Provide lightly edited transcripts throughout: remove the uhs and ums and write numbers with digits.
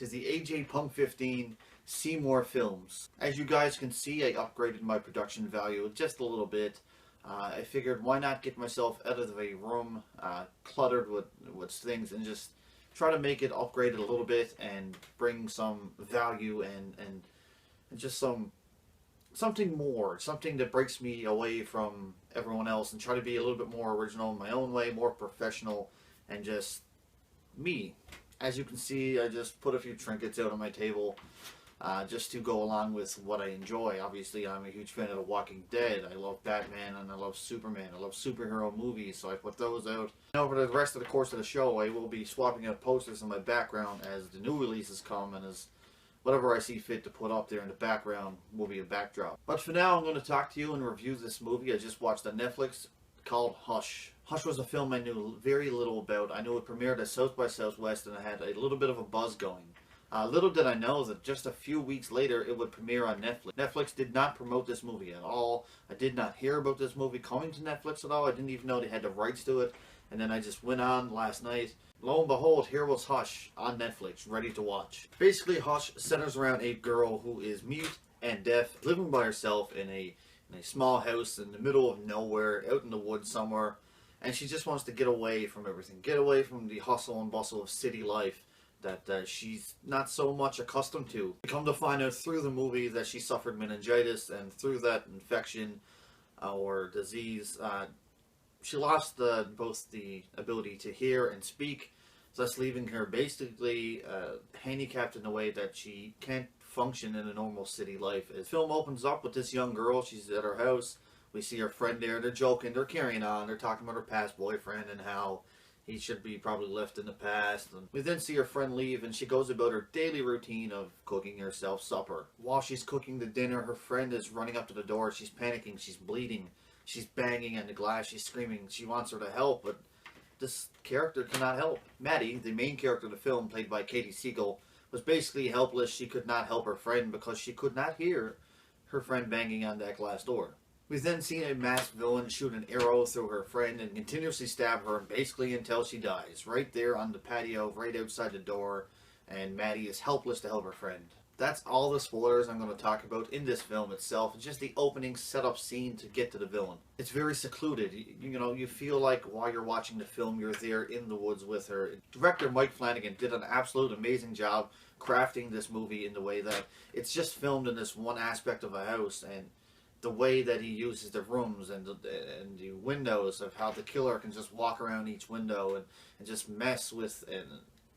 is the AJ Punk 15 Seymour Films. As you guys can see, I upgraded my production value just a little bit. I figured why not get myself out of a room cluttered with things and just try to make it upgraded a little bit and bring some value and just something more, something that breaks me away from everyone else, and try to be a little bit more original in my own way, more professional, and just me. As you can see, I just put a few trinkets out on my table just to go along with what I enjoy. Obviously, I'm a huge fan of The Walking Dead. I love Batman and I love Superman. I love superhero movies, so I put those out. And over the rest of the course of the show, I will be swapping out posters in my background as the new releases come, and as whatever I see fit to put up there in the background will be a backdrop. But for now, I'm going to talk to you and review this movie I just watched on Netflix called Hush. Hush was a film I knew very little about. I knew it premiered at South by Southwest and it had a little bit of a buzz going. Little did I know that just a few weeks later it would premiere on Netflix. Netflix did not promote this movie at all. I did not hear about this movie coming to Netflix at all. I didn't even know they had the rights to it. And then I just went on last night. Lo and behold, here was Hush on Netflix, ready to watch. Basically, Hush centers around a girl who is mute and deaf, living by herself in a small house in the middle of nowhere, out in the woods somewhere. And she just wants to get away from everything, get away from the hustle and bustle of city life that she's not so much accustomed to. We come to find out through the movie that she suffered meningitis, and through that infection or disease, she lost both the ability to hear and speak, thus leaving her basically handicapped in a way that she can't function in a normal city life. As the film opens up with this young girl, she's at her house. We see her friend there, they're joking, they're carrying on, they're talking about her past boyfriend and how he should be probably left in the past. And we then see her friend leave, and she goes about her daily routine of cooking herself supper. While she's cooking the dinner, her friend is running up to the door. She's panicking, she's bleeding, she's banging on the glass, she's screaming, she wants her to help, but this character cannot help. Maddie, the main character of the film, played by Katie Siegel, was basically helpless. She could not help her friend because she could not hear her friend banging on that glass door. We've then seen a masked villain shoot an arrow through her friend and continuously stab her, basically until she dies, right there on the patio, right outside the door, and Maddie is helpless to help her friend. That's all the spoilers I'm going to talk about in this film itself. It's just the opening setup scene to get to the villain. It's very secluded. You know, you feel like while you're watching the film, you're there in the woods with her. Director Mike Flanagan did an absolute amazing job crafting this movie in the way that it's just filmed in this one aspect of a house, and the way that he uses the rooms and the windows, of how the killer can just walk around each window and just mess with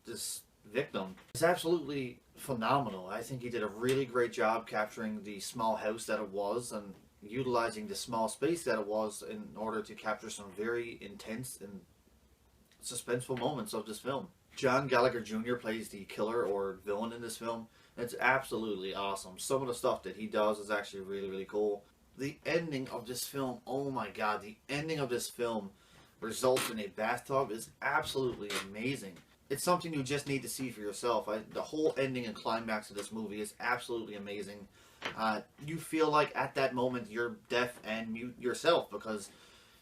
this victim is absolutely phenomenal. I think he did a really great job capturing the small house that it was and utilizing the small space that it was in order to capture some very intense and suspenseful moments of this film. John Gallagher Jr. plays the killer or villain in this film. It's absolutely awesome. Some of the stuff that he does is actually really, really cool. The ending of this film, oh my god, the ending of this film results in a bathtub is absolutely amazing. It's something you just need to see for yourself. The whole ending and climax of this movie is absolutely amazing. You feel like at that moment you're deaf and mute yourself because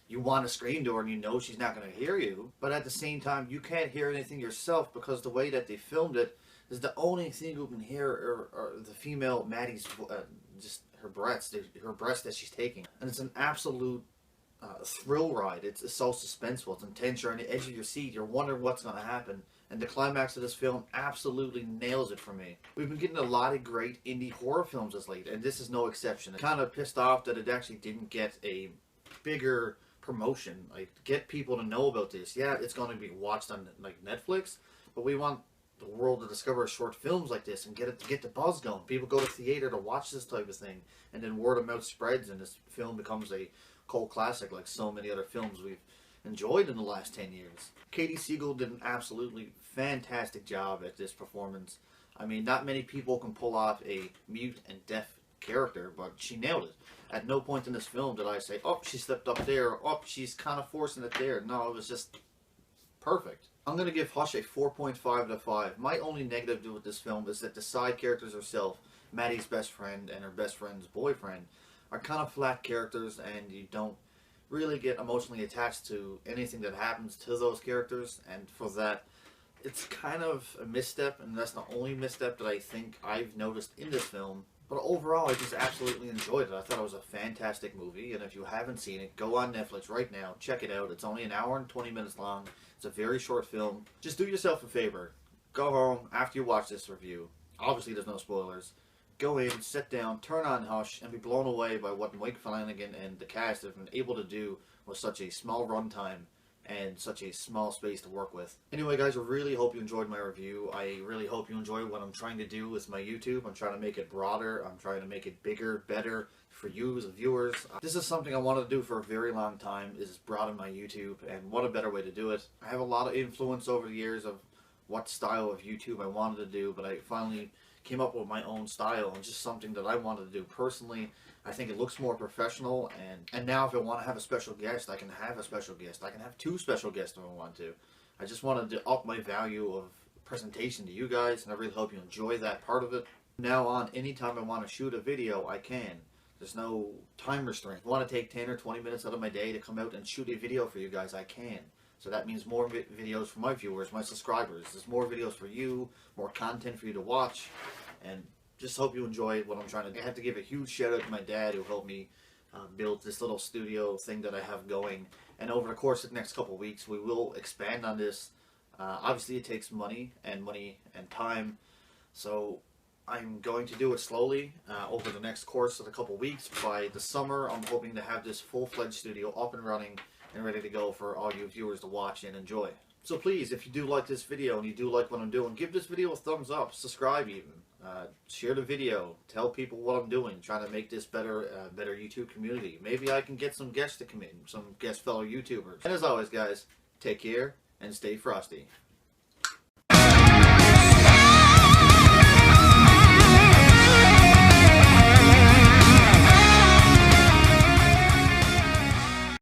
you want to scream to her and you know she's not going to hear you. But at the same time, you can't hear anything yourself because the way that they filmed it is the only thing you can hear are the female Maddie's just her breaths that she's taking. And it's an absolute thrill ride. It's so suspenseful. It's intense. You're on the edge of your seat. You're wondering what's going to happen. And the climax of this film absolutely nails it for me. We've been getting a lot of great indie horror films as late, and this is no exception. I'm kind of pissed off that it actually didn't get a bigger promotion. Like, get people to know about this. Yeah, it's going to be watched on like Netflix, but we want the world to discover short films like this and get the buzz going. People go to theater to watch this type of thing, and then word of mouth spreads, and this film becomes a cult classic like so many other films we've enjoyed in the last 10 years. Katie Siegel did an absolutely fantastic job at this performance. I mean, not many people can pull off a mute and deaf character, but she nailed it. At no point in this film did I say, oh, she slipped up there, oh, she's kind of forcing it there. No, it was just perfect. I'm going to give Hush a 4.5 out of 5. My only negative with this film is that the side characters herself, Maddie's best friend and her best friend's boyfriend, are kind of flat characters, and you don't really get emotionally attached to anything that happens to those characters, and for that It's kind of a misstep, and that's the only misstep that I think I've noticed in this film. But overall, I just absolutely enjoyed it. I thought it was a fantastic movie, and if you haven't seen it, go on Netflix right now, check it out. It's only an hour and 20 minutes long. It's a very short film. Just do yourself a favor. Go home after you watch this review. Obviously, there's no spoilers. Go in, sit down, turn on Hush, and be blown away by what Mike Flanagan and the cast have been able to do with such a small runtime and such a small space to work with. Anyway, guys, I really hope you enjoyed my review. I really hope you enjoy what I'm trying to do with my YouTube. I'm trying to make it broader. I'm trying to make it bigger, better for you as viewers. This is something I wanted to do for a very long time, is broaden my YouTube, and what a better way to do it. I have a lot of influence over the years of what style of YouTube I wanted to do, but I finally came up with my own style and just something that I wanted to do personally. I think it looks more professional, and now if I want to have a special guest, I can have a special guest. I can have two special guests if I want to. I just wanted to up my value of presentation to you guys, and I really hope you enjoy that part of it. Now on, anytime I want to shoot a video, I can. There's no time restraint. If I want to take 10 or 20 minutes out of my day to come out and shoot a video for you guys, I can. So that means more videos for my viewers, my subscribers. There's more videos for you, more content for you to watch, and just hope you enjoy what I'm trying to do. I have to give a huge shout out to my dad who helped me build this little studio thing that I have going. And over the course of the next couple of weeks, we will expand on this. Obviously, it takes money and time. So I'm going to do it slowly over the next course of a couple of weeks. By the summer, I'm hoping to have this full-fledged studio up and running and ready to go for all you viewers to watch and enjoy. So please, if you do like this video and you do like what I'm doing, give this video a thumbs up, subscribe even. Share the video, tell people what I'm doing, trying to make this better YouTube community. Maybe I can get some guests to come in, some guest fellow YouTubers. And as always, guys, take care and stay frosty.